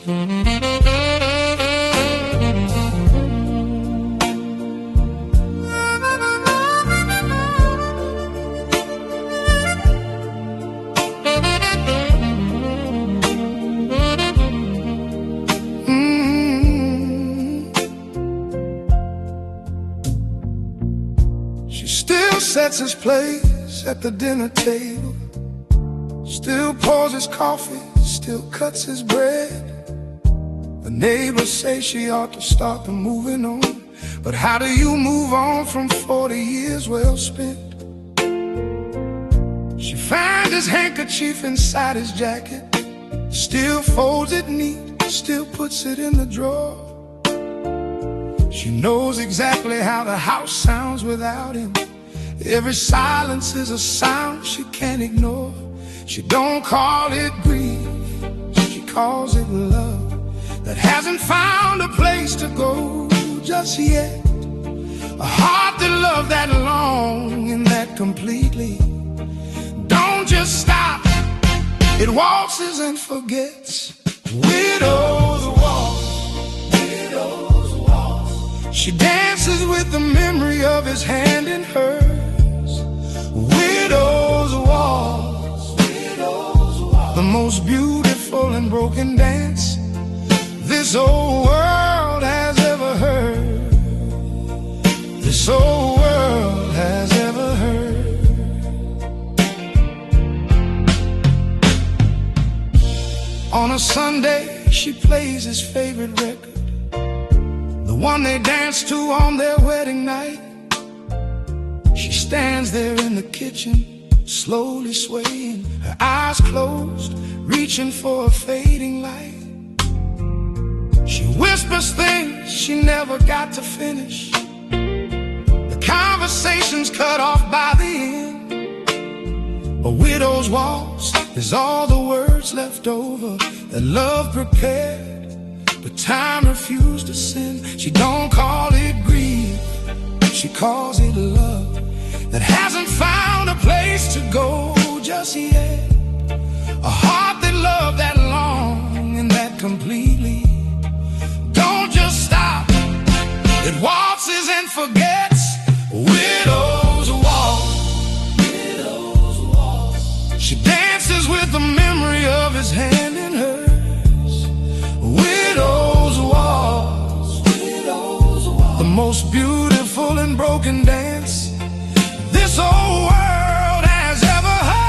She still sets his place at the dinner table, still pours his coffee, still cuts his bread. The neighbors say she ought to start moving on, but how do you move on from 40 years well spent? She finds his handkerchief inside his jacket, still folds it neat, still puts it in the drawer. She knows exactly how the house sounds without him. Every silence is a sound she can't ignore. She don't call it grief, she calls it love that hasn't found a place to go just yet. A heart that loved that long and that completely don't just stop, it waltzes and forgets. Widows waltz, widows waltz. She dances with the memory of his hand in hers. Widows waltz, widows waltz. The most beautiful and broken dance this old world has ever heard. This old world has ever heard. On a Sunday, she plays his favorite record, the one they danced to on their wedding night. She stands there in the kitchen, slowly swaying, her eyes closed, reaching for a fading light. She whispers things she never got to finish. The conversation's cut off by the end. A widow's waltz is all the words left over that love prepared, but time refused to send. She don't call it grief, she calls it love that hasn't found a place to go just yet. A heart that loved that long and that completely don't just stop, it waltzes and forgets. Widows waltz, widows waltz. She dances with the memory of his hand in hers. Widows waltz, widows waltz. The most beautiful and broken dance this old world has ever heard.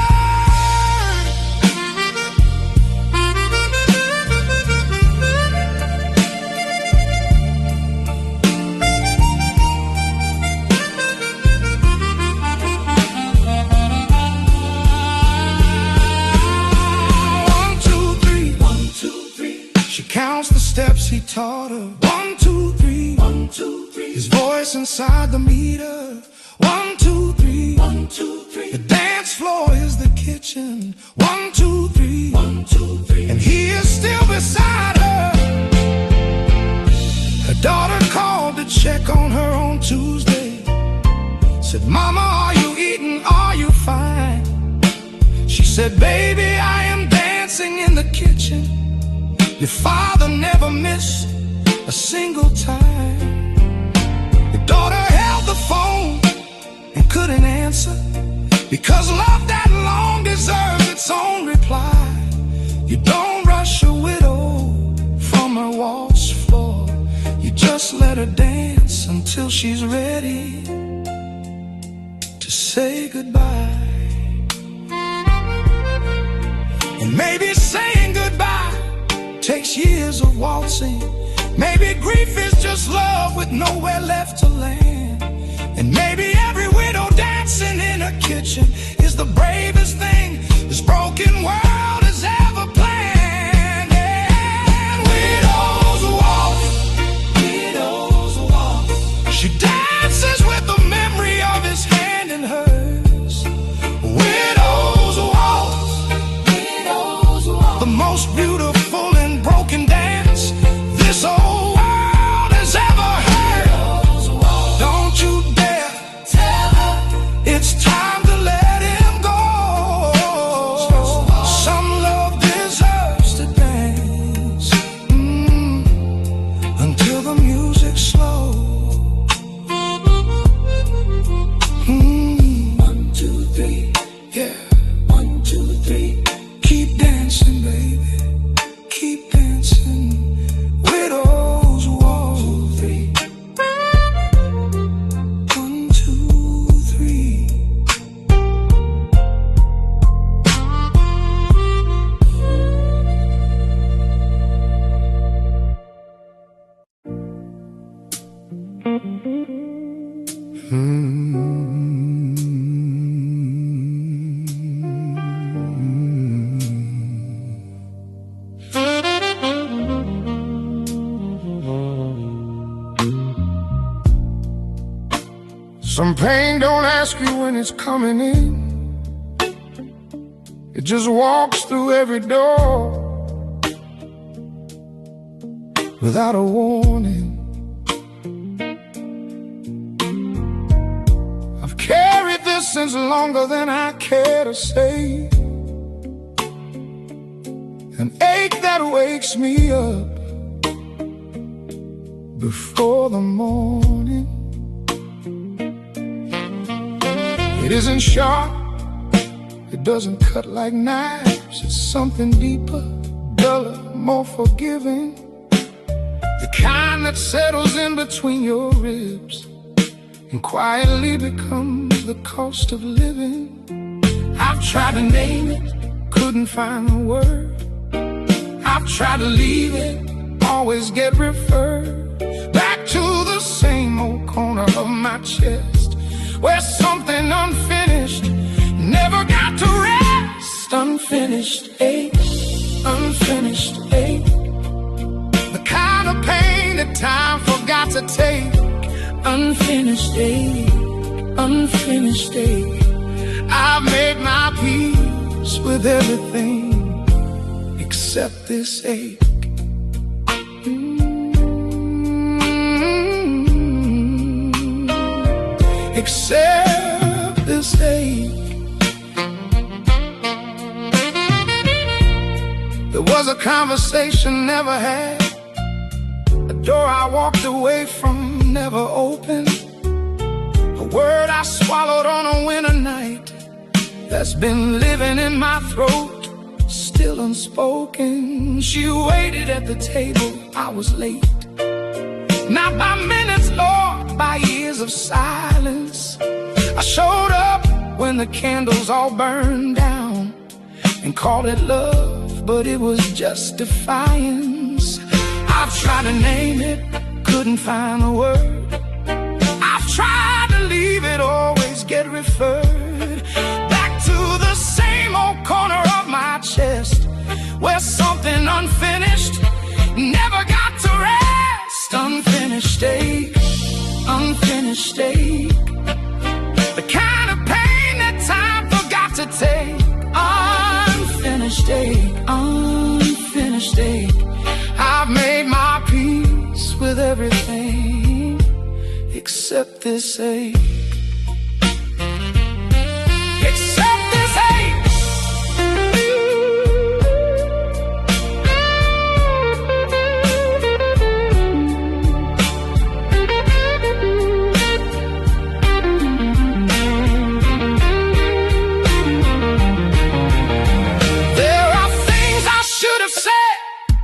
1, 2, 3, 1, 2, 3. She counts the steps he taught her. 1, 2, 3, 1, 2, 3. His voice inside the meter. 1, 2, 3, 1, 2, 3. The dance floor is the kitchen. 1, 2, 3, 1, 2, 3. And he is still beside her. Her daughter called to check on her on Tuesday. Said, Mama, are you eating? Are you fine? She said, Baby, I am dancing in the kitchen. Your father never missed a single time. Your daughter held the phone and couldn't answer, because love that long deserves its own reply. You don't rush a widow from her waltz floor. You just let her dance until she's ready to say goodbye. And maybe saying goodbye takes years of waltzing. Maybe grief is just love with nowhere left to land. And maybe every widow dancing in her kitchen is the bravest thing this broken world has ever planned. And widows waltz, widows waltz. She dances with the memory of his hand in hers. Widows waltz, widows waltz. The most beautiful and broken dance this old world has ever heard. Don't you it's time to let Some pain don't ask you when it's coming in. It just walks through every door without a warning. I've carried this since longer than I care to say. An ache that wakes me up before the morning. It isn't sharp, it doesn't cut like knives. It's something deeper, duller, more forgiving. The kind that settles in between your ribs and quietly becomes the cost of living. I've tried to name it, couldn't find the word. I've tried to leave it, always get referred back to the same old corner of my chest, where something unfinished never got to rest. Unfinished ache, unfinished ache. The kind of pain that time forgot to take. Unfinished ache, unfinished ache. I've made my peace with everything except this ache. Except this ache. There was a conversation never had, a door I walked away from never opened, a word I swallowed on a winter night that's been living in my throat, still unspoken. She waited at the table, I was late, not by minutes, Lord, by years of silence. I showed up when the candles all burned down and called it love, but it was just defiance. I've tried to name it, couldn't find the word. I've tried to leave it, always get referred back to the same old corner of my chest, where something unfinished never got to rest. Unfinished ache, unfinished ache. The kind of pain that time forgot to take. Unfinished ache, unfinished ache. I've made my peace with everything except this ache. Except this ache.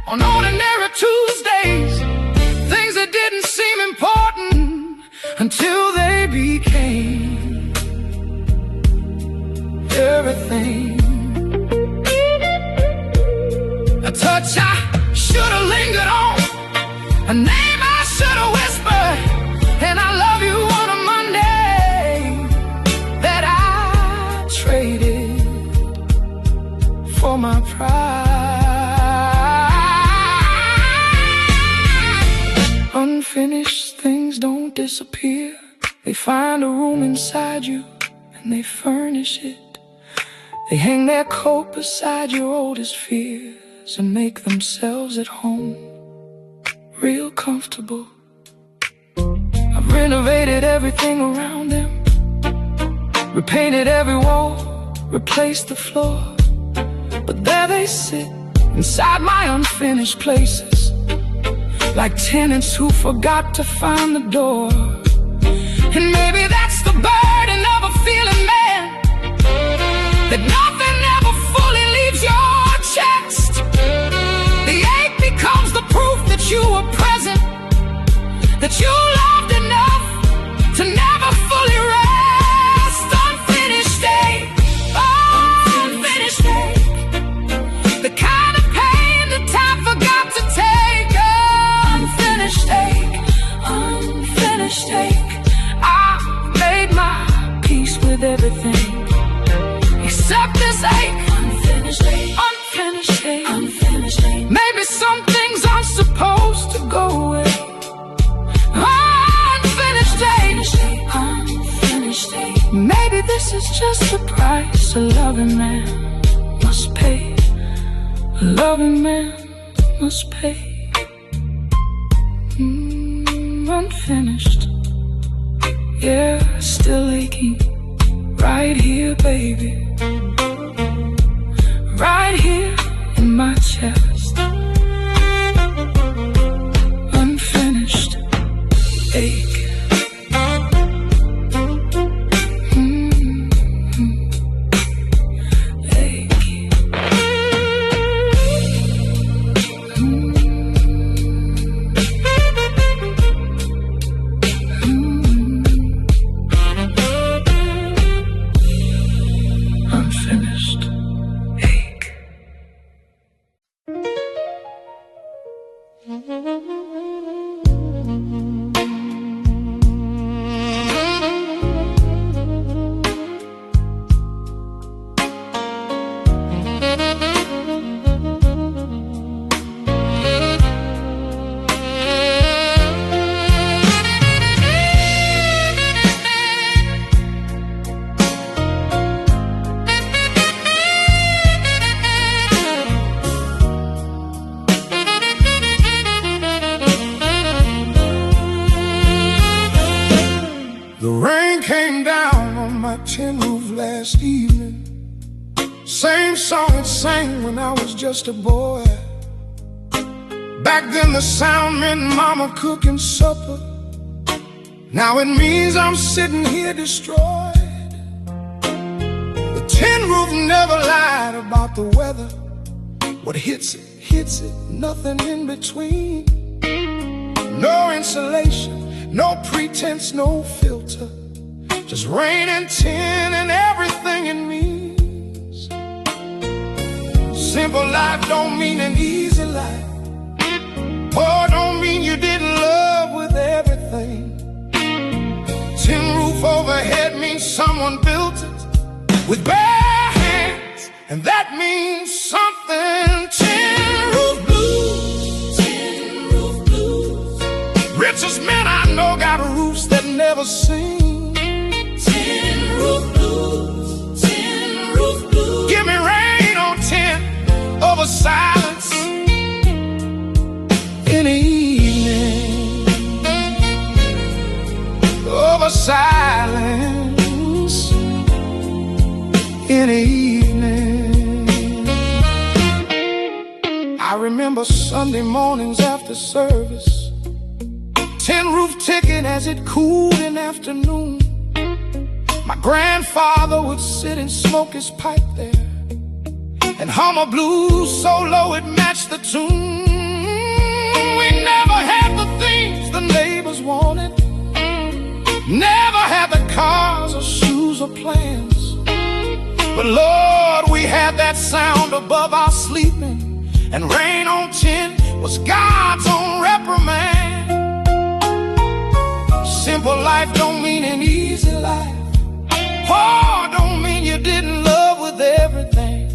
On ordinary Tuesdays, things that didn't seem important until they became everything. A touch I should have lingered on, a name I should have whispered, and I love you on a Monday that I traded for my pride. Unfinished things don't disappear. They find a room inside you and they furnish it. They hang their coat beside your oldest fears and make themselves at home, real comfortable. I've renovated everything around them, repainted every wall, replaced the floor, but there they sit inside my unfinished places, like tenants who forgot to find the door. And maybe that's the burden of a feeling man, that nothing ever fully leaves your chest. The ache becomes the proof that you were present, that you loved enough to never fully rest. Unfinished ache, unfinished ache. The kind of pain that time forgot to take. Unfinished ache, unfinished ache. I made my peace with everything except this ache. Unfinished ache, unfinished ache, unfinished ache. Maybe some things aren't supposed to go away. Unfinished ache, unfinished It's just the price a loving man must pay. A loving man must pay. Unfinished, yeah, still aching. Right here, baby. Right here in my chest. Unfinished ache. Tin roof last evening. Same song it sang when I was just a boy. Back then the sound meant mama cooking supper. Now it means I'm sitting here destroyed. The tin roof never lied about the weather. What hits it, nothing in between. No insulation, no pretense, no filter. Just rain and tin and everything it means. Simple life don't mean an easy life. Poor don't mean you didn't love with everything. Tin roof overhead means someone built it with bare hands, and that means something. Tin roof blues, tin roof blues. Richest men I know got roofs that never sing. Tin roof blues, tin roof blues. Give me rain on tin over silence in the evening. Over silence in the evening. I remember Sunday mornings after service, tin roof ticking as it cooled in afternoon. My grandfather would sit and smoke his pipe there and hum a blues so low it matched the tune. We never had the things the neighbors wanted, never had the cars or shoes or plans. But Lord, we had that sound above our sleeping, and rain on tin was God's own reprimand. Simple life don't mean an easy life. Poor don't mean you didn't love with everything.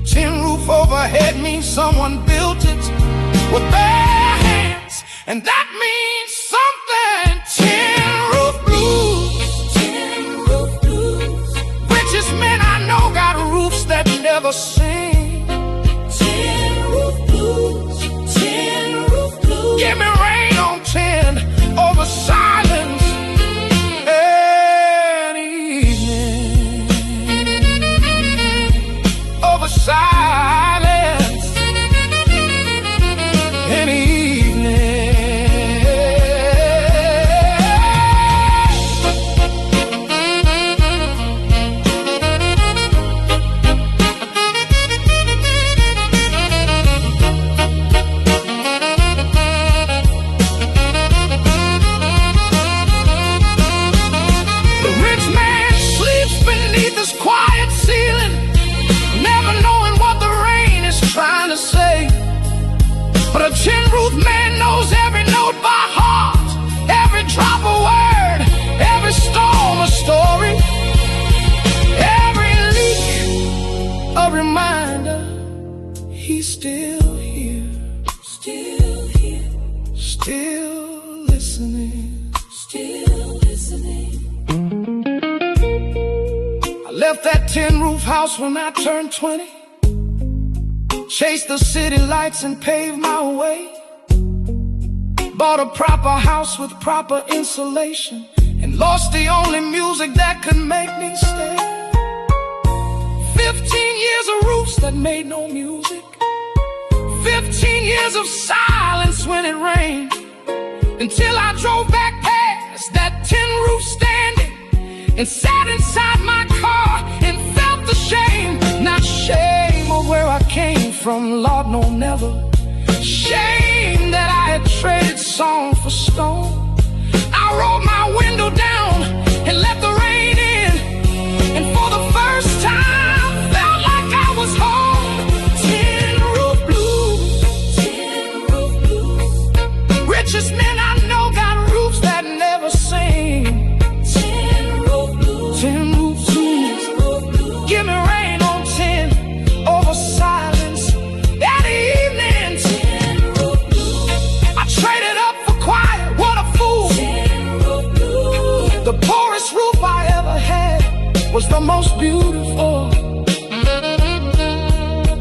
Tin roof overhead means someone built it with bare hands, and that means something. Tin roof blues, tin roof blues. Richest men I know got roofs that never sing. Tin roof blues, tin roof blues. Give me rain on tin over silence. Silence in the evening. The rich man sleeps beneath his quiet ceiling, never knowing what the rain is trying to say. But a tin roof man knows every note by heart, every drop a word, every storm a story, every leak a reminder. He's still here, still here, still listening, still listening. Left that tin roof house when I turned 20. Chased the city lights and paved my way. Bought a proper house with proper insulation, and lost the only music that could make me stay. 15 years of roofs that made no music. 15 years of silence when it rained. Until I drove back past that tin roof standing and sat inside my car and felt the shame. Not shame of where I came from, Lord, no, never. Shame that I had traded song for stone. I rolled my window down and let the rain in, and for the first time felt like I was home. Tin roof blues, tin roof blues. Richest men I know got roofs that never sing. Tin roof blues, tin roof blues. Give me rain on tin over silence that evening. Tin roof blues. I traded up for quiet, what a fool. Tin roof blues. The poorest roof I ever had was the most beautiful.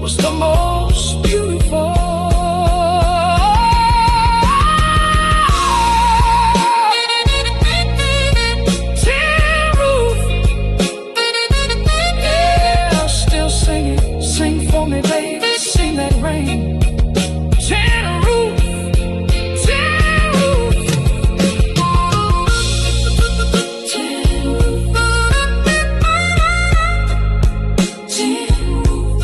Was the most beautiful. Tin roof. Yeah, still singing. Sing for me, baby. Sing that rain. Tin roof. Tin roof. Tin roof. Tin roof.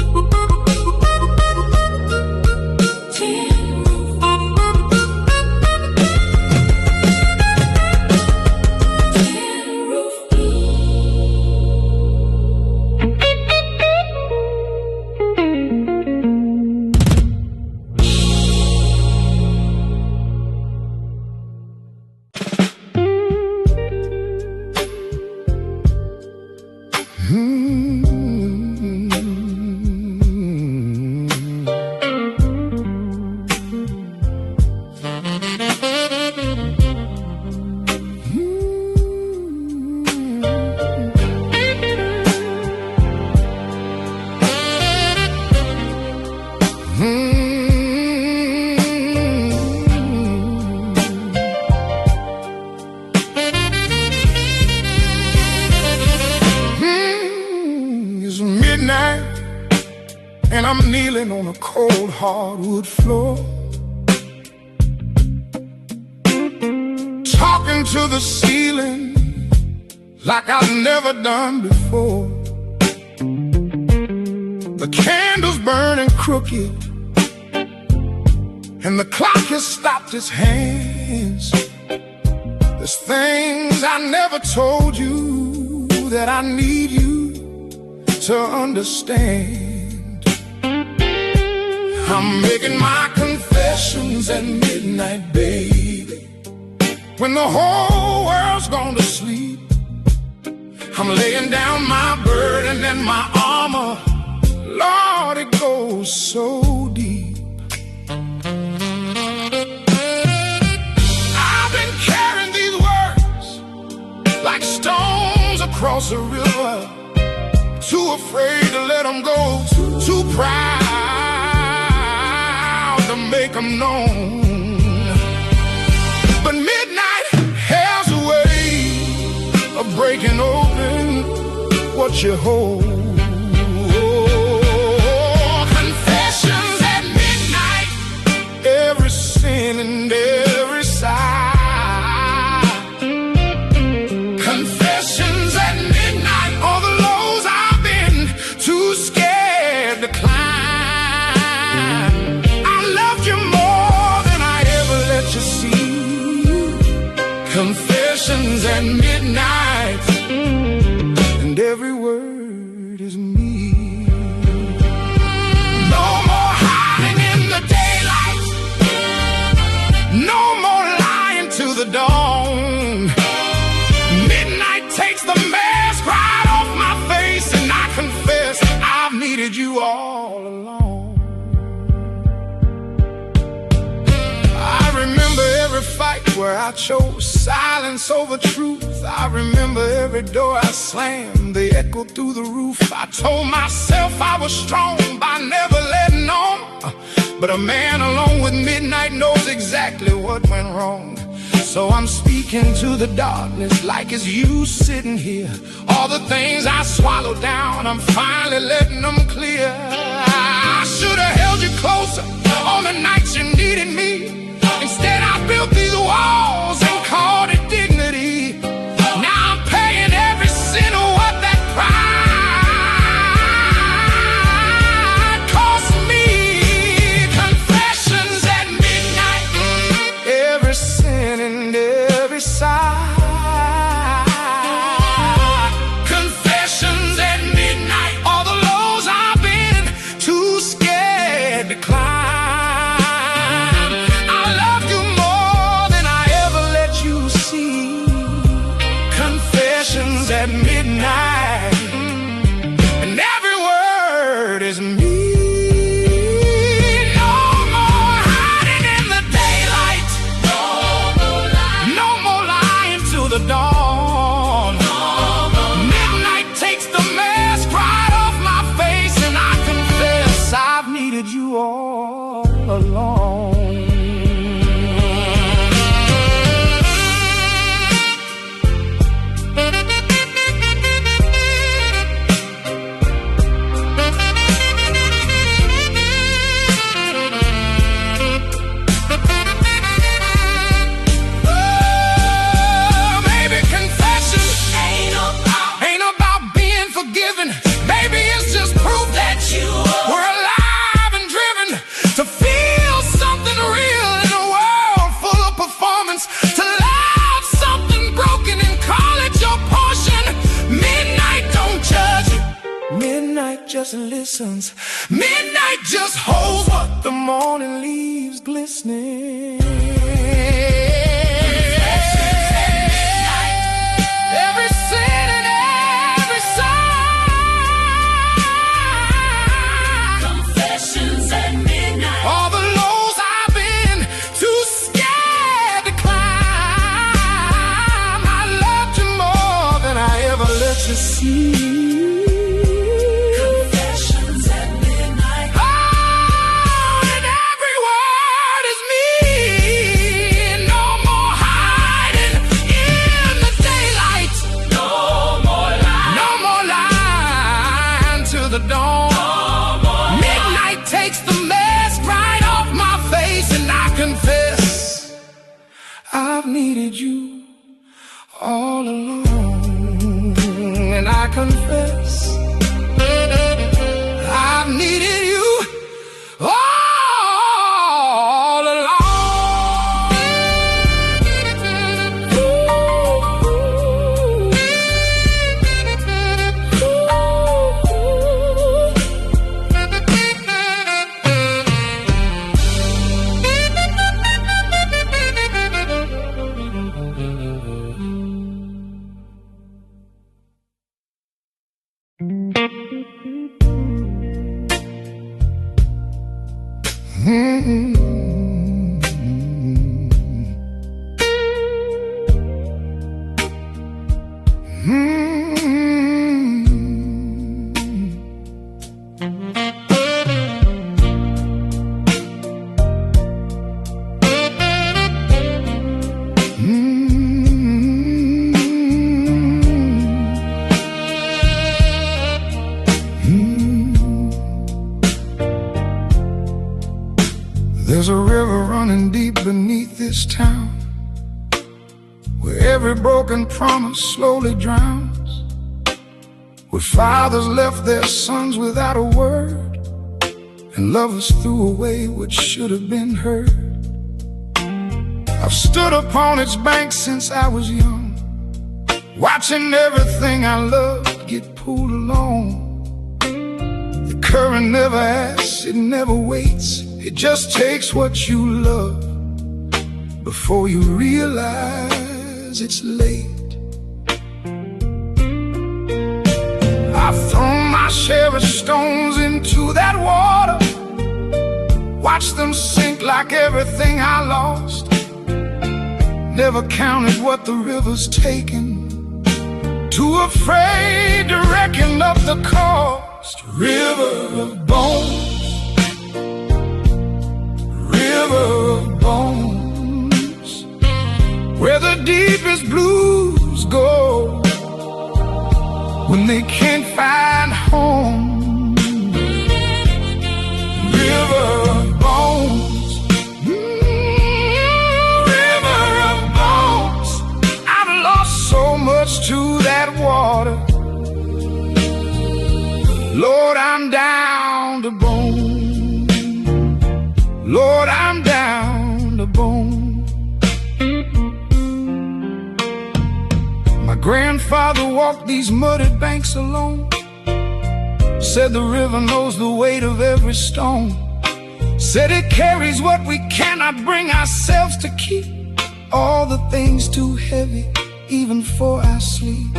It's midnight and I'm kneeling on a cold hardwood floor, talking to the ceiling like I've never done before. The candle's burning crooked and the clock has stopped its hands. There's things I never told you that I need you to understand. I'm making my confessions at midnight, baby, when the whole world's gone to sleep. I'm laying down my burden and my armor. Lord, it goes so deep. I've been carrying these words like stones across a river, too afraid to let them go, too proud to make them known. But midnight has a way of breaking open what you hold. Confessions at midnight, every sin and every sigh. Confessions at midnight, all the lows I've been too scared to climb. I loved you more than I ever let you see. Confessions at midnight, and every word is me. No more hiding in the daylight, no more lying to the dawn. Midnight takes the mask right off my face, and I confess I've needed you all along. I remember every fight where I chose silence over truth. I remember every door I slammed, they echoed through the roof. I told myself I was strong by never letting on, but a man alone with midnight knows exactly what went wrong. So I'm speaking to the darkness like it's you sitting here. All the things I swallowed down, I'm finally letting them clear. I should have held you closer on the nights you needed me. Instead I built these walls and called it dignity. Now I'm paying every cent of what that pride cost me. Confessions at midnight, every sin and every sigh. Confessions at midnight, all the lows I've been too scared to climb. At midnight, and every word is me. No more hiding in the daylight, no more lying to the dawn. Midnight takes the mask right off my face, and I confess I've needed you all along. Just listens. Midnight just holds what the morning leaves glistening. Every sin and every sigh. Confessions at midnight. All the lows I've been too scared to climb. I loved you more than I ever let you see. I've needed you all along, and I confess I've needed you all along. There's a river running deep beneath this town, where every broken promise slowly drowns, where fathers left their sons without a word, and lovers threw away what should have been heard. I've stood upon its banks since I was young, watching everything I loved get pulled along. The current never asks, it never waits. It just takes what you love before you realize it's late. I've thrown my share of stones into that water, watched them sink like everything I lost. Never counted what the river's taken, too afraid to reckon up the cost. River of bones, river of bones, where the deepest blues go when they can't find home. River of bones, river of bones, I've lost so much to that water. Lord, I'm down to bone. Lord, I'm down to bone. My grandfather walked these muddy banks alone. Said the river knows the weight of every stone. Said it carries what we cannot bring ourselves to keep. All the things too heavy, even for our sleep.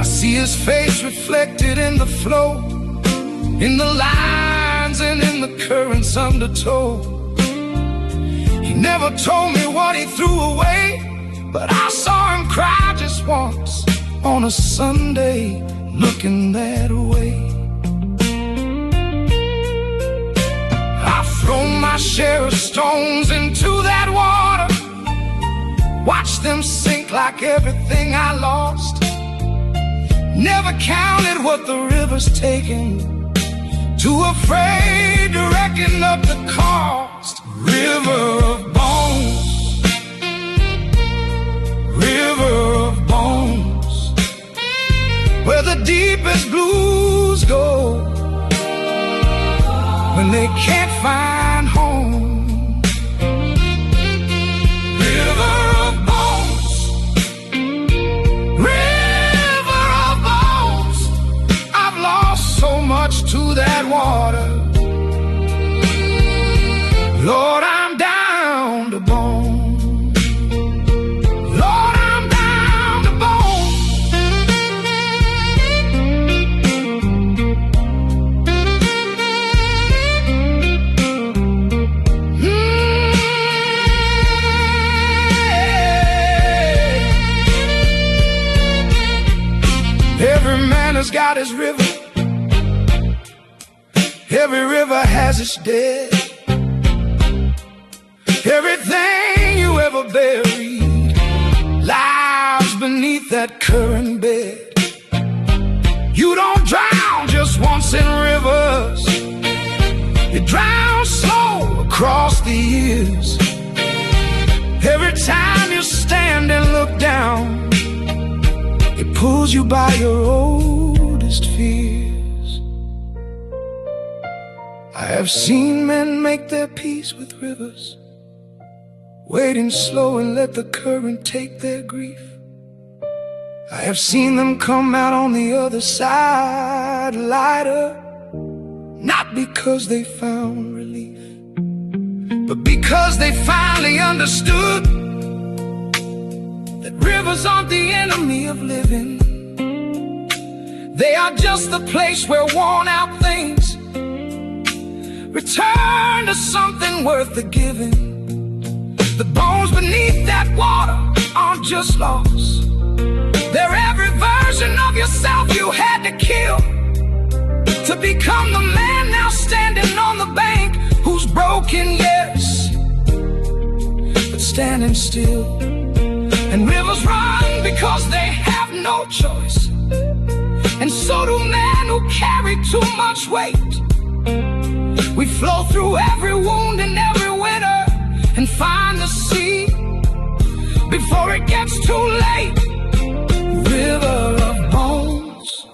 I see his face reflected in the flow, in the lines and in the current's undertow. He never told me what he threw away, but I saw him cry just once on a Sunday, looking that way. I've thrown my share of stones into that water, watched them sink like everything I lost. Never counted what the river's taken, too afraid to reckon up the cost. River of bones, river of bones, where the deepest blues go when they can't find home. River of bones, river of bones, I've lost so much to that water. Lord, I'm down to bone. Lord, I'm down to bone. Every man has got his river. Every river has its dead. Everything you ever buried lies beneath that current bed. You don't drown just once in rivers, you drown slow across the years. Every time you stand and look down, it pulls you by your oldest fears. I have seen men make their peace with rivers, waiting slow and let the current take their grief. I have seen them come out on the other side lighter, not because they found relief, but because they finally understood that rivers aren't the enemy of living. They are just the place where worn out things return to something worth the giving. The bones beneath that water aren't just lost, they're every version of yourself you had to kill to become the man now standing on the bank, who's broken, yes, but standing still. And rivers run because they have no choice, and so do men who carry too much weight. We flow through every wound and every winter and find the sea before it gets too late. River of bones,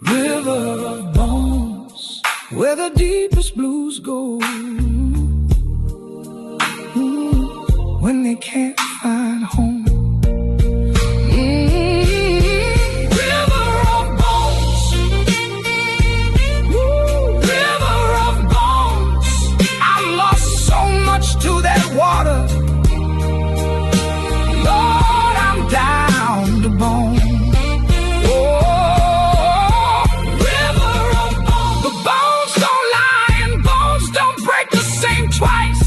river of bones, where the deepest blues go when they can't find home. To that water, Lord, I'm down to bone. Oh, river of bones. The bones don't lie and bones don't break the same twice.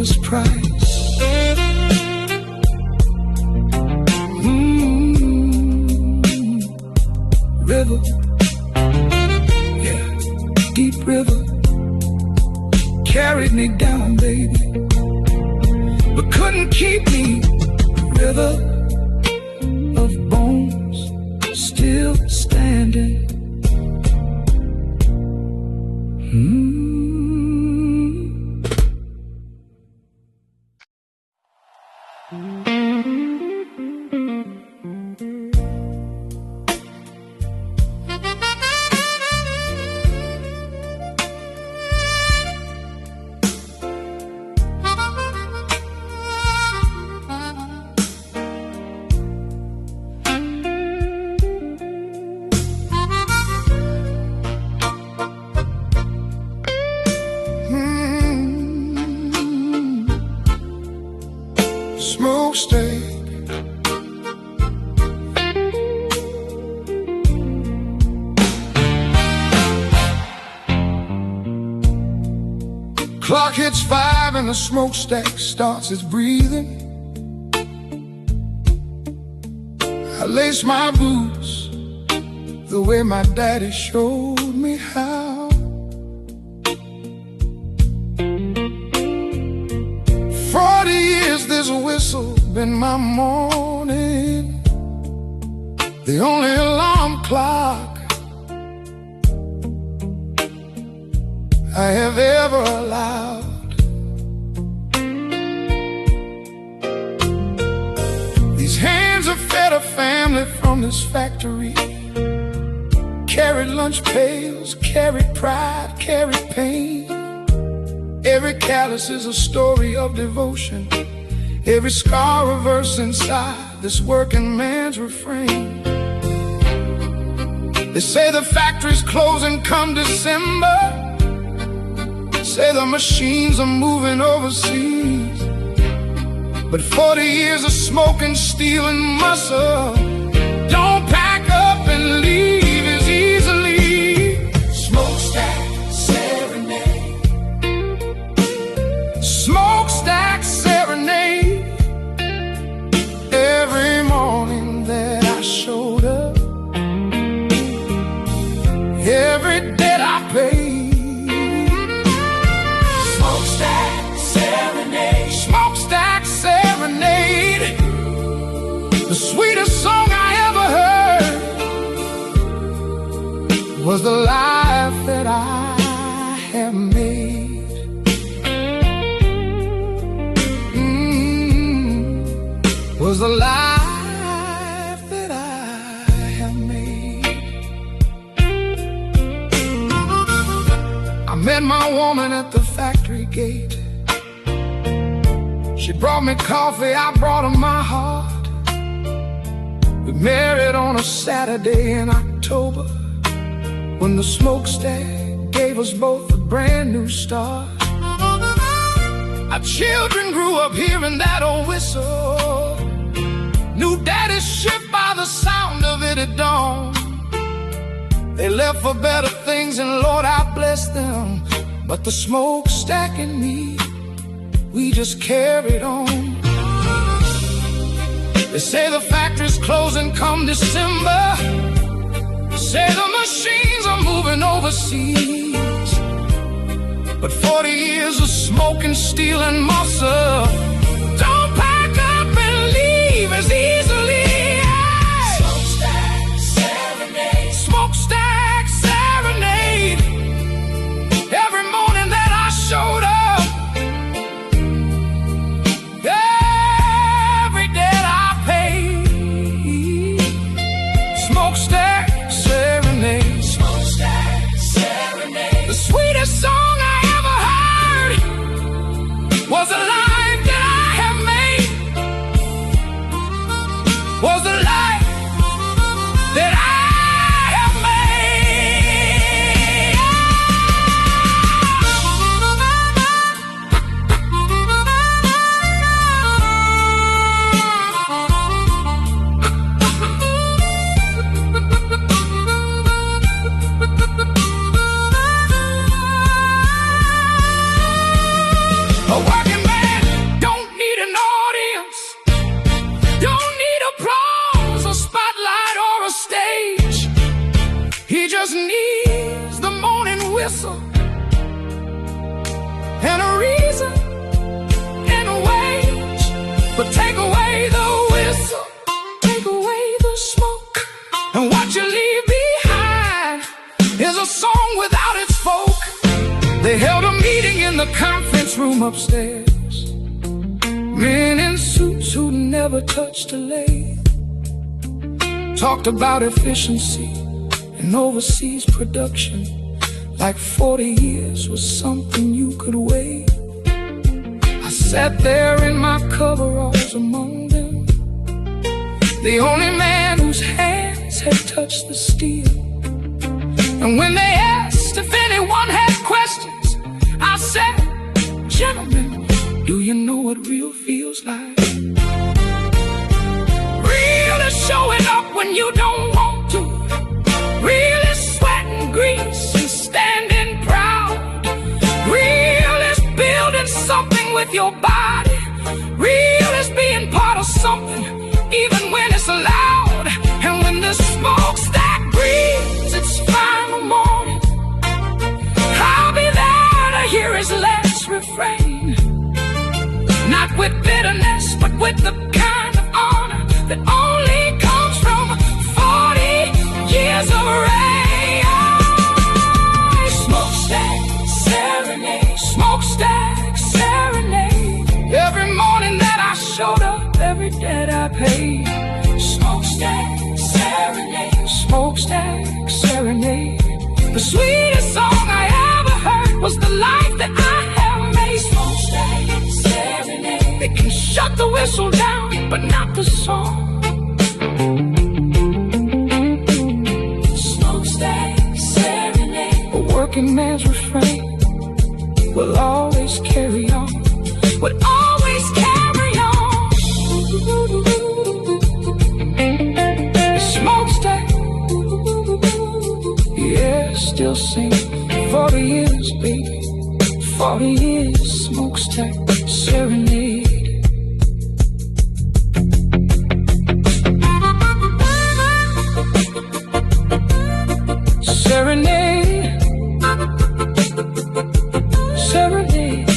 Jesus price. River, yeah, deep river, carried me down, baby, but couldn't keep me. River of bones, still standing. Smokestack, clock hits 5 and the smokestack starts its breathing. I lace my boots the way my daddy showed me how. 40 years this whistle been my morning, the only alarm clock I have ever allowed. These hands have fed a family from this factory, carried lunch pails, carried pride, carried pain. Every callus is a story of devotion, every scar a verse inside this working man's refrain. They say the factory's closing come December, say the machines are moving overseas, but 40 years of smoking steel and muscle don't pack up and leave as easily. Smokestack serenade, smokestack serenade. Every morning that I showed up, every debt I paid. Smokestack serenade, smokestack serenade. The sweetest song I ever heard was the life that I have made. Was the life that I have made. I met my woman at the factory gate. She brought me coffee, I brought her my heart. We married on a Saturday in October, when the smokestack gave us both a brand new start. Our children grew up hearing that old whistle, knew daddy's ship by the sound of it at dawn. They left for better things and Lord I bless them, but the smokestack and me, we just carried on. They say the factory's closing come December, say the machines are moving overseas, but 40 years of smoking steel and muscle don't pack up and leave as easily. Smokestack serenade, smokestack serenade. Every morning that I showed up, every debt I paid. Smokestack serenade, smokestack serenade. The sweetest song I ever heard was a lie But take away the whistle, take away the smoke, and what you leave behind is a song without its folk. They held a meeting in the conference room upstairs. Men in suits who never touched a lathe talked about efficiency and overseas production, like 40 years was something you could wait. I sat there in my coveralls among them, the only man whose hands had touched the steel. And when they asked if anyone had questions, I said, gentlemen, do you know what real feels like? Real is showing up when you don't want to. Real is sweating grease and standing proud. Real is building something with your body. Real is being part of something, even when it's loud. And when the smokestack breathes its final morning, I'll be there to hear his last refrain. Not with bitterness, but with the kind of honor that only comes from 40 years of rain. Smokestack serenade, smokestack serenade. Every morning that I showed up, every debt I paid. Smokestack serenade, smokestack serenade. The sweetest song I ever heard was the life that I have made. Smokestack serenade. They can shut the whistle down, but not the song. Smokestack serenade. A working man's refrain will always carry on, will always carry on. Smokestack, yeah, still sing. 40 years, baby, 40 years. Smokestack serenade. Serenade, serenade.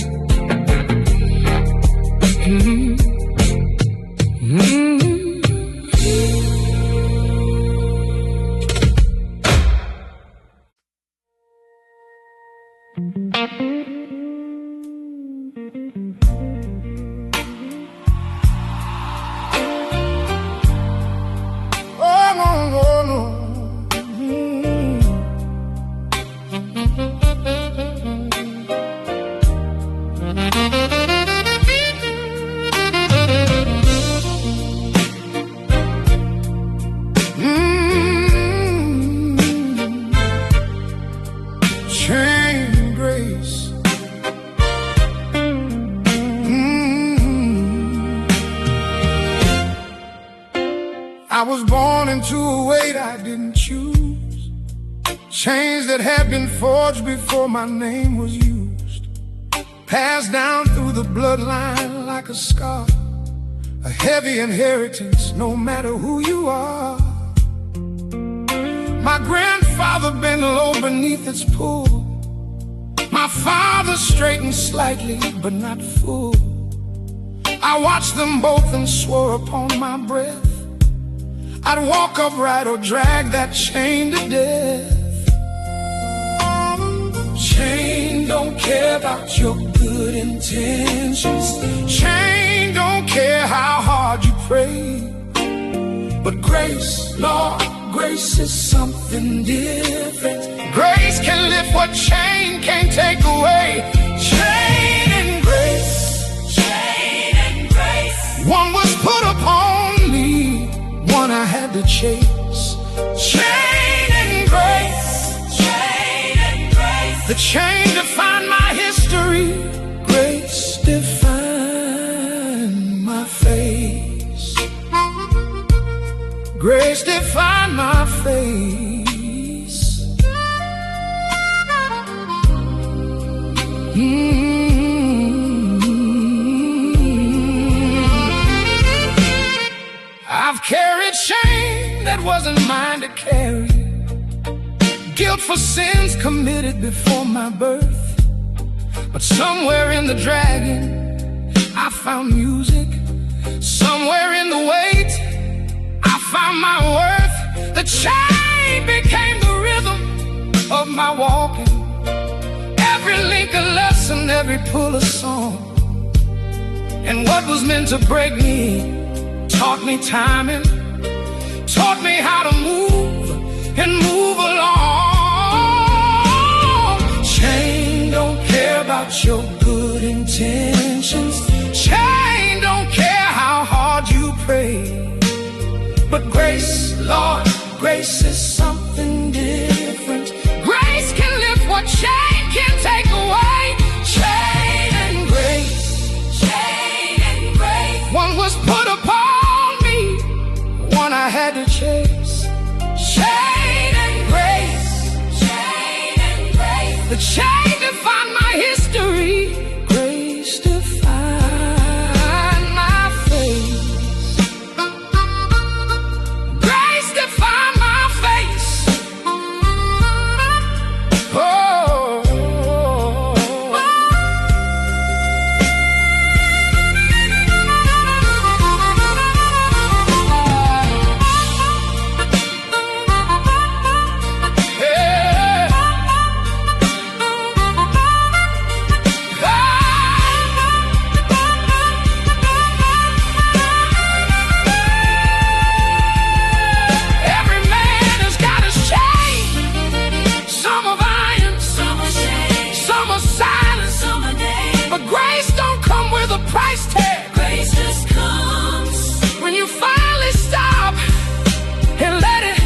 I was born into a weight I didn't choose, chains that had been forged before my name was used, passed down through the bloodline like a scar, a heavy inheritance no matter who you are. My grandfather bent low beneath its pull, my father straightened slightly but not full. I watched them both and swore upon my breath I'd walk upright or drag that chain to death. Chain don't care about your good intentions. Chain don't care how hard you pray. But grace, Lord, grace is something different. Grace can lift what chain can't take away. Chain and grace, chain and grace. One was put upon me, one I had to chase. Chain and grace, chain and grace. The chain defined my history, grace defined my face. Grace defined my face. I've carried shame that wasn't mine to carry, guilt for sins committed before my birth. But somewhere in the dragon I found music Somewhere in the wait, I found my worth. The chain became the rhythm of my walking. Every link a lesson, every pull a song. And what was meant to break me taught me timing, taught me how to move and move along. Chain don't care about your good intentions. Chain don't care how hard you pray. But grace, Lord, grace is something different. Grace can lift what chain can take away. Chain and grace, chain and grace. One was put upon me, one I had to chase. Chain and grace, chain and grace. The chain defined my history. Grace defined my face. Grace defined my face. Price tag. Grace just comes when you finally stop and let it.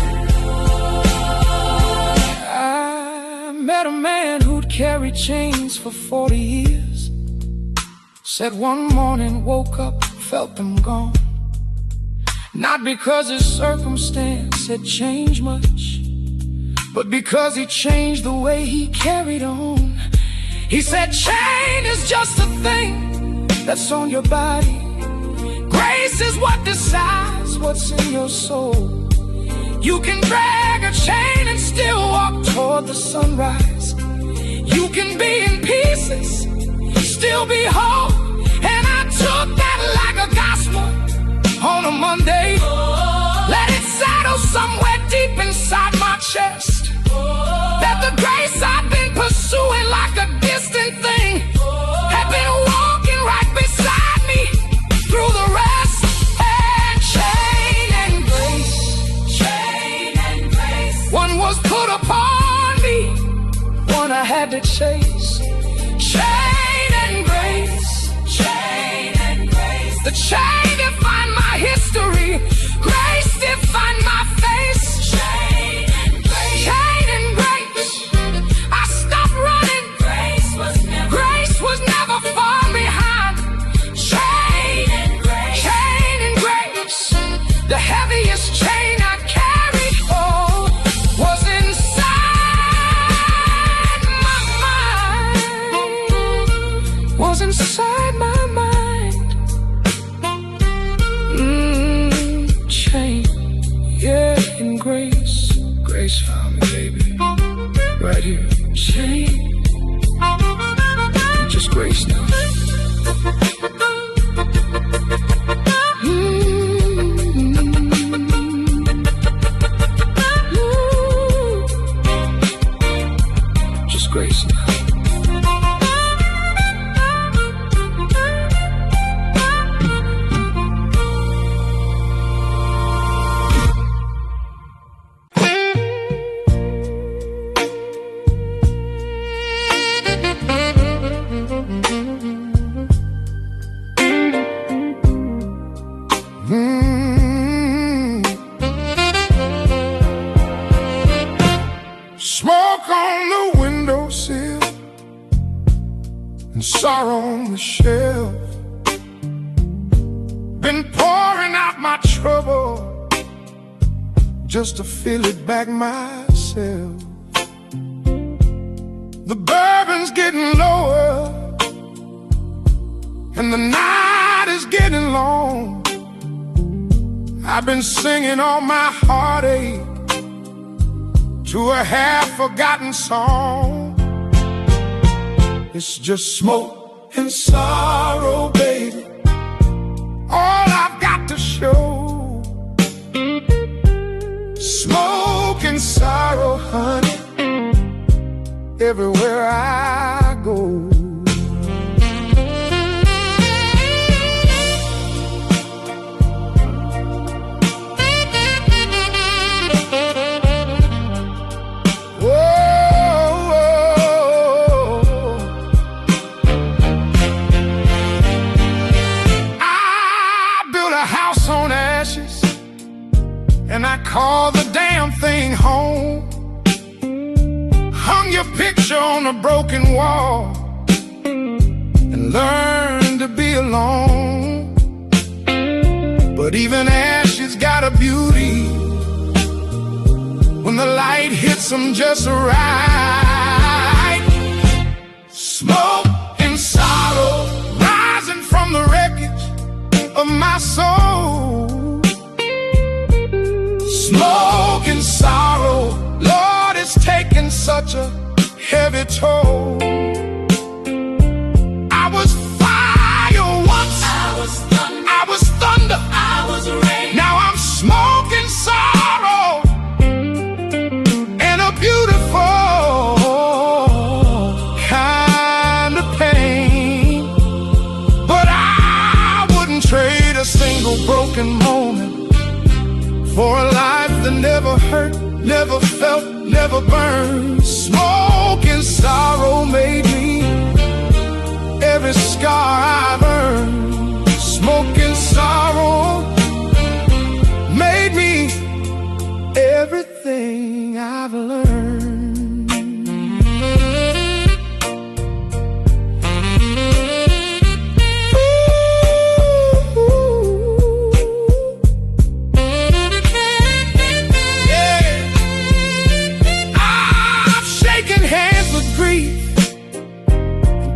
I met a man who'd carried chains for 40 years. Said one morning, woke up, felt them gone. Not because his circumstance had changed much, but because he changed the way he carried on. He said, chain is just a thing that's on your body. Grace is what decides what's in your soul. You can drag a chain and still walk toward the sunrise. You can be in pieces, still be whole. And I took that like a gospel on a Monday. Let it settle somewhere deep inside my chest. That the grace I've been pursuing like a distant thing had been walking right beside me through the rest. And chain and grace, chain and grace. One was put upon me, one I had to chase. Chain and grace, chain and grace. The chain defined my history. Grace defined my face. Chain and grace, chain and grace. I stopped running. Grace was never far behind. Chain and grace, chain and grace. The heaviest chain I carried, oh, was inside my mind. Was inside my mind. Chain, yeah, and grace. Grace found me, baby, right here. Chain, just grace now. Just grace now. Smoke on the windowsill and sorrow on the shelf. Been pouring out my trouble just to feel it back myself. The bourbon's getting lower and the night is getting long. I've been singing all my heartache to a half-forgotten song. It's just smoke and sorrow, baby. All I've got to ashes, and I called the damn thing home. Hung your picture on a broken wall and learned to be alone. But even ashes got a beauty when the light hits them just right. Smoke and sorrow rising from the wreckage of my soul. Smoke and sorrow, Lord, it's taken such a heavy toll. I was fire once, I was thunder, I was rain. Now I'm smoke and sorrow and a beautiful kind of pain. But I wouldn't trade a single broken moment for a life that never hurt, never felt, never burned. Smoke and sorrow made me every scar I've earned. Smoke and sorrow made me everything I've learned.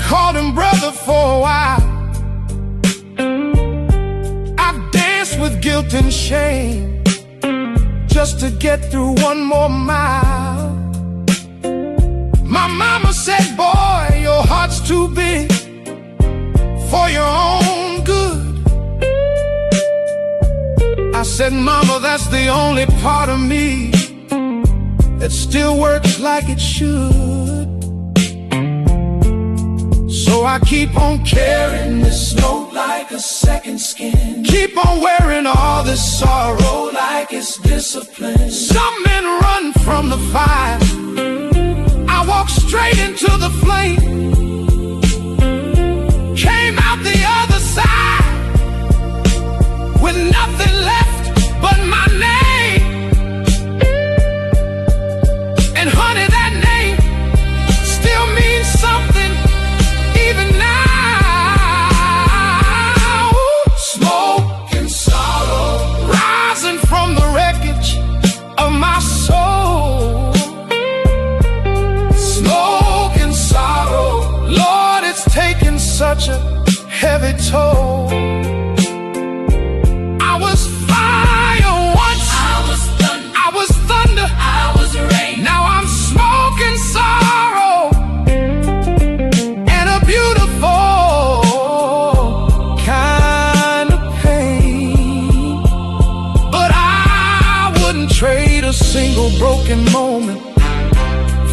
Called him brother for a while. I've danced with guilt and shame just to get through one more mile. My mama said, boy, your heart's too big for your own good. I said, mama, that's the only part of me that still works like it should. So I keep on carrying this smoke like a second skin. Keep on wearing all this sorrow like it's discipline. Some men run from the fire, I walk straight into the flame. Came out the other side with nothing left but my name. And honey, that name still means something even now. Smoke and sorrow rising from the wreckage of my soul. Smoke and sorrow, Lord, it's taken such a heavy toll. I was fire once, I was thunder, I was rain. Now I'm smoke and sorrow and a beautiful kind of pain. But I wouldn't trade a single broken moment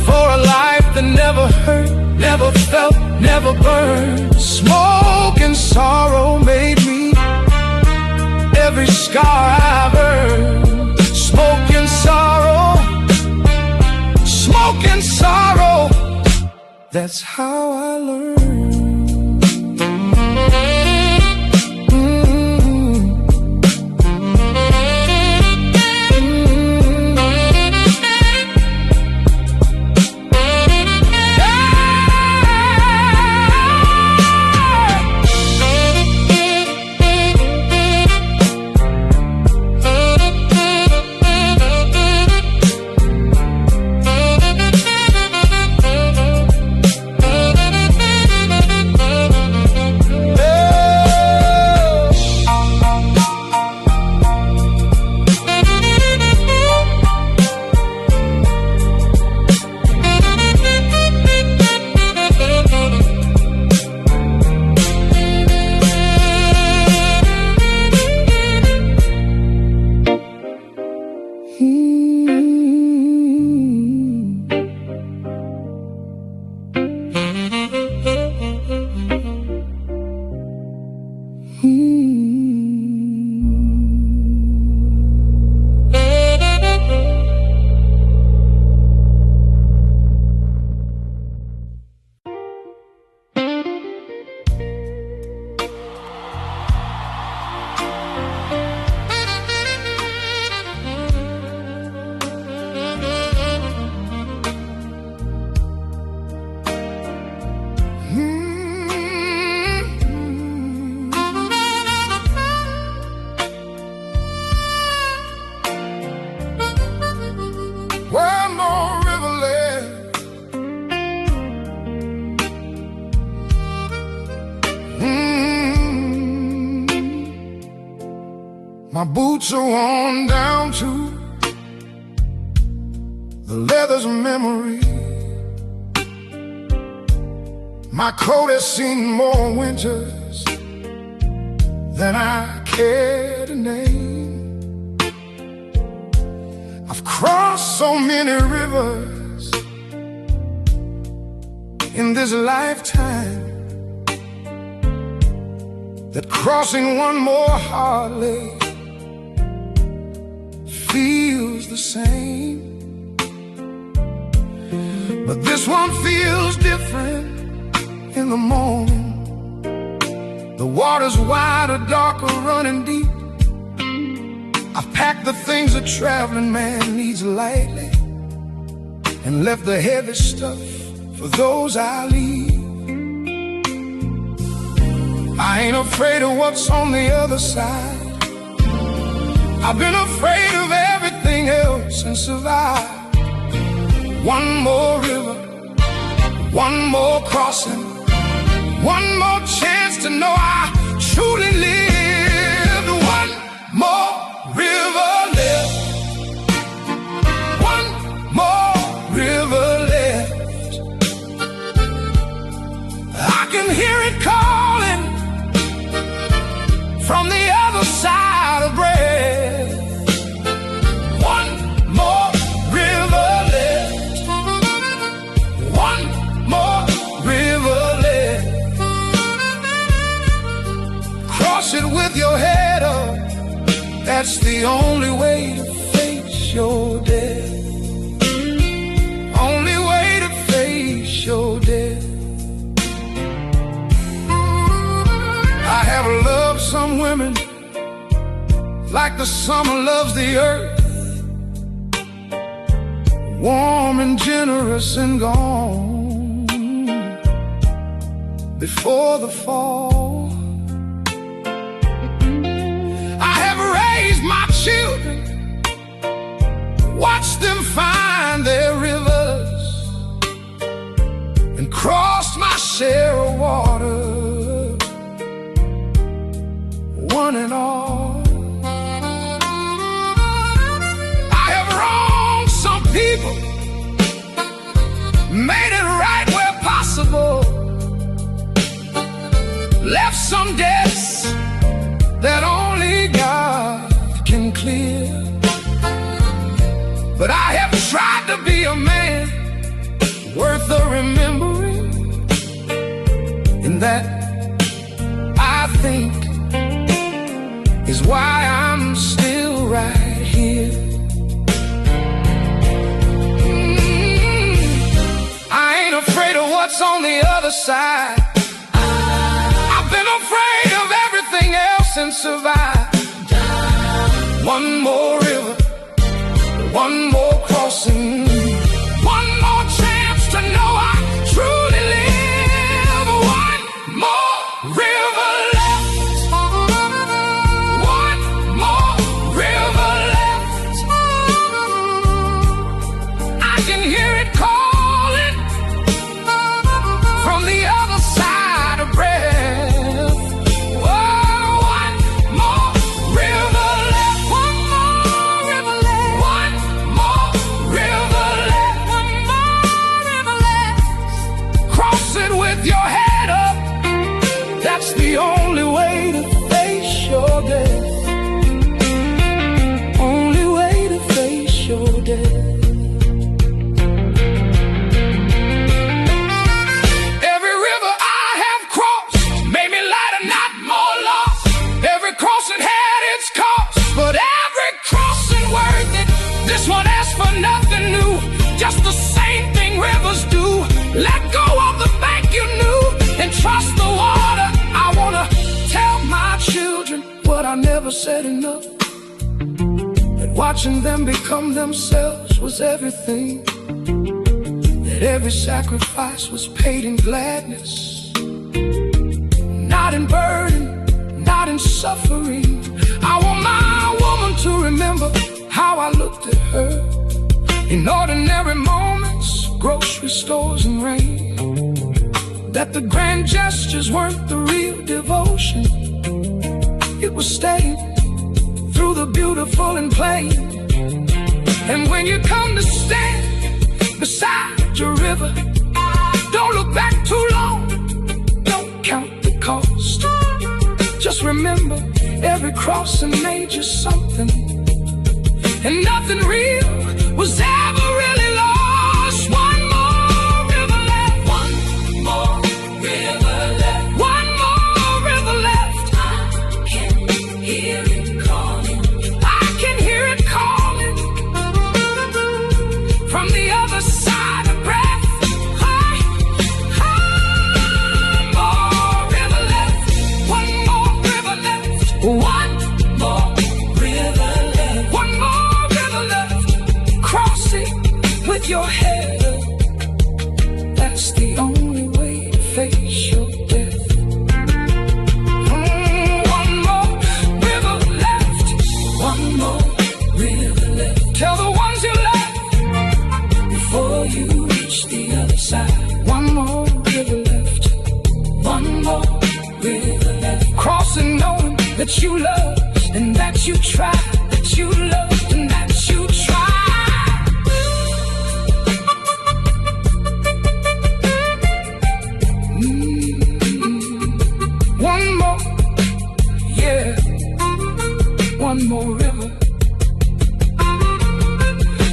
for a life that never hurt, never felt, never burned. Smoke and sorrow made me every scar I've earned. Smoke and sorrow, smoke and sorrow, that's how I learned. My boots are worn down to the leather's memory. My coat has seen more winters than I care to name. I've crossed so many rivers in this lifetime that crossing one more hardly feels the same. But this one feels different in the morning. The water's wider, darker, running deep. I've packed the things a traveling man needs lightly and left the heavy stuff for those I leave. I ain't afraid of what's on the other side. I've been afraid of everything else and survived. One more river, one more crossing, one more chance to know I truly lived. One more river left, one more river left. I can hear it calling from the other side of breath. One more river left, one more river left. Cross it with your head up, that's the only way to face your death. Only way to face your death. I have loved some women like the summer loves the earth, warm and generous and gone before the fall. I have raised my children, watched them find their rivers, and crossed my share of water, one and all. I have wronged some people, made it right where possible, left some debts that only God can clear. But I have tried to be a man worth the remembering, and that I think is why I'm still right here. I ain't afraid of what's on the other side. I've been afraid of everything else and survived. One more river, one more crossing, one more chance to know I truly live. One more river left, one more river left. I can hear it calling from the other side of breath. Oh, one more river left, one more river left, one more river left, one more river left. Cross it with your head up, that's the only way to face your death. Only way to face your death. Every river I have crossed made me lighter, not more lost. Every crossing had its cost, but every crossing worth it. This one asks for nothing new, just the same thing rivers do. Let go of the bank you knew and trust the water. I wanna tell my children what I never said enough, that watching them become themselves was everything, that every sacrifice was paid in gladness, not in burden, not in suffering. I want my woman to remember how I looked at her in ordinary moments, grocery stores and rain, that the grand gestures weren't the real devotion. It was staying through the beautiful and plain. And when you come to stand beside your river, don't look back too long, don't count the cost. Just remember, every crossing made you something, and nothing real was ever really lost. One more river left. One more river left. One more river left. I can hear it calling. I can hear it calling from the other side of breath. One more river left. One more river left. One more river left. One more river left. Cross it with your head up. That's the only way to face your death. One more river left. One more river left. Tell the ones you love before you reach the other side. One more river left. One more river left. Crossing knowing that you love and that you try, that you love and that you try. One more, yeah, one more river.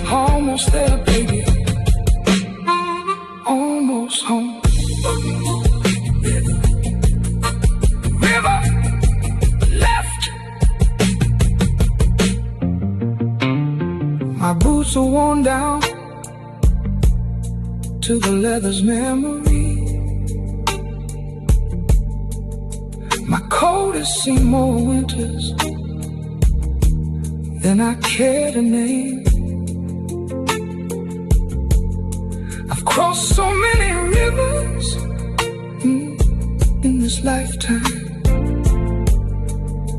Almost there, baby. Almost home. River left. My boots are worn down to the leather's memory. My coat has seen more winters than I care to name. I've crossed so many rivers in this lifetime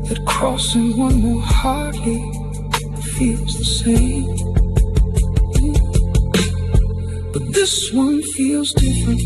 that crossing one more hardly feels the same. But this one feels different.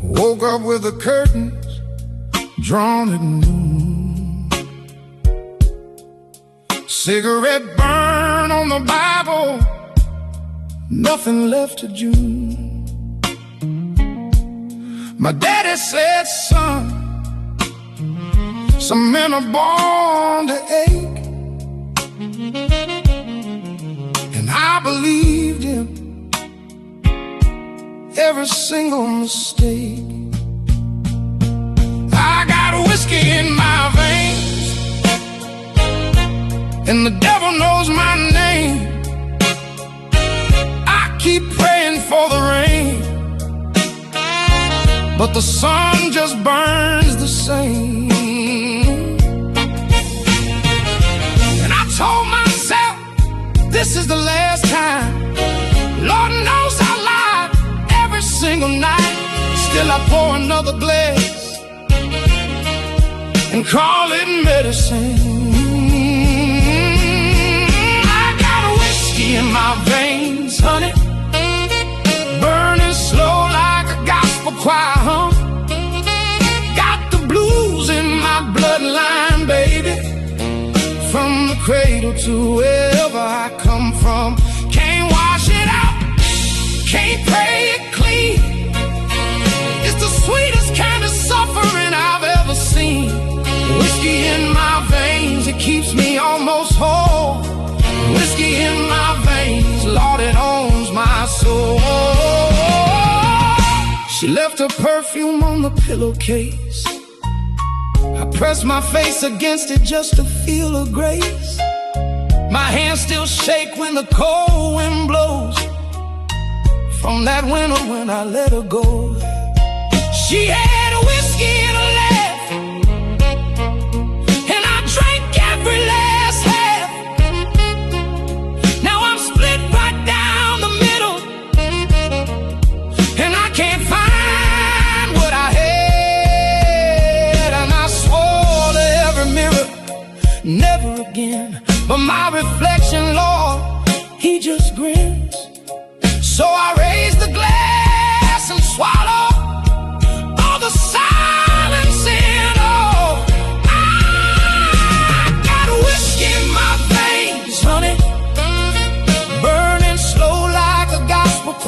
Woke up with the curtains drawn at noon. Cigarette burn on the Bible, nothing left to June. My daddy said, son, some men are born to ache. And I believed him, every single mistake. I got whiskey in my veins, and the devil knows my name. I keep praying for the rain, but the sun just burns the same. And I told myself, this is the last time. Lord knows I lied every single night. Still I pour another glass and call it medicine. I got whiskey in my veins, honey, burning slow like a gospel choir hum. Got the blues in my bloodline, baby, from the cradle to wherever I come from. Can't wash it out, can't pray it clean. It's the sweetest kind of suffering I've ever seen. Whiskey in my veins, it keeps me almost whole. Whiskey in my veins, Lord, it owns my soul. She left her perfume on the pillowcase. I press my face against it just to feel her grace. My hands still shake when the cold wind blows from that winter when I let her go. She had a whiskey and a laugh, and I drank every last half. Now I'm split right down the middle, and I can't find what I had. And I swore to every mirror, never again. But my reflection, Lord, he just grins. So I